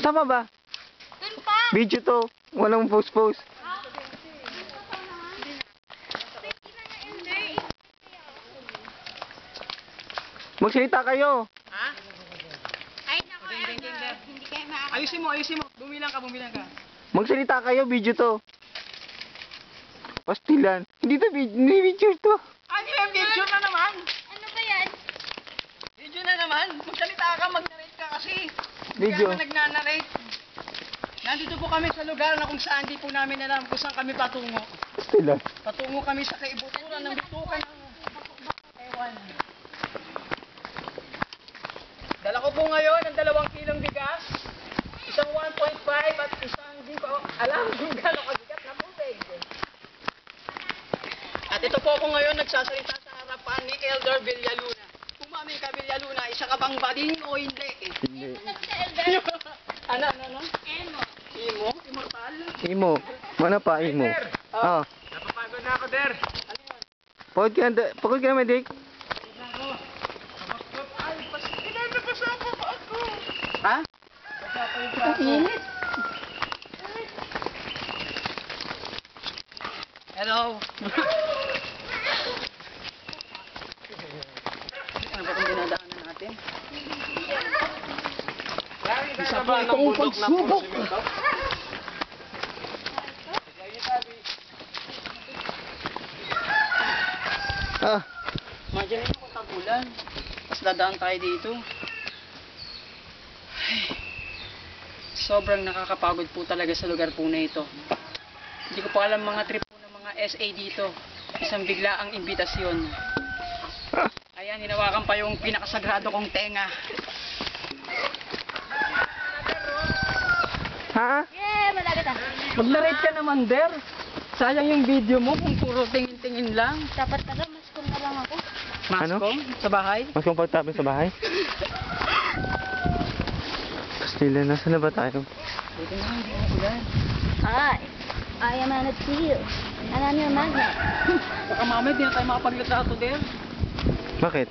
Tama ba? Dun pa. Video to. Walang post-post. Magsalita kayo. Ha? Ay, naku. Hindi kayo makakapag. Ayusin mo. Bumilang ka. Magsalita kayo, video to. Pastilan. Hindi to video, hindi video to. Ano yung video na naman? Ano ba yan? Video na naman. Magsalita ka, mag-narrate ka kasi. Video. Kaya nagnanarrate. Nandito po kami sa lugar na kung saan di po namin alam kung saan kami patungo. Pastilan. Patungo kami sa kaibuturan ng bitukan ng ewan. Dala ko po ngayon ang 2 kilong bigas, isang 1.5 at isang di ko alam kung gano'ng kabigat na tubig. At ito po ako ngayon nagsasalita sa harapan ni Elder Villaluna. Kung mami ka Villaluna, isa ka bang bading o hindi? Hindi. Ano? Emo. Imo? Immortal? Imo. Mana pa, Imo? Ah. Napapagod na ako, Der. Ano yun? Pagod ka naman, Dick. Ha? Ang init. Hello. Ano ba itong dinadaanan natin? Isa pa itong pagsubok. Ah. Imagine nyo kung tagulan. Tapos dadaan tayo dito. Sobrang nakakapagod po talaga sa lugar po na ito. Hindi ko po alam mga trip po ng mga SA dito. Isang biglaang imbitasyon. Ayan, hinawakan pa yung pinakasagrado kong tenga. Ha? Yeah, malagat ah. Mag-narrate ka naman, Der. Sayang yung video mo kung puro tingin-tingin lang. Dapat pala, mas kung na lang ako. Ano? Mascom sa bahay. Mas komportable sa bahay? Pastilan, nasa na ba tayo? Dito na, hindi mo ulan. Hi, I am Anna Teal. And I'm your magnet. Baka mamaya di na tayo makapaglatrato, Der. Bakit?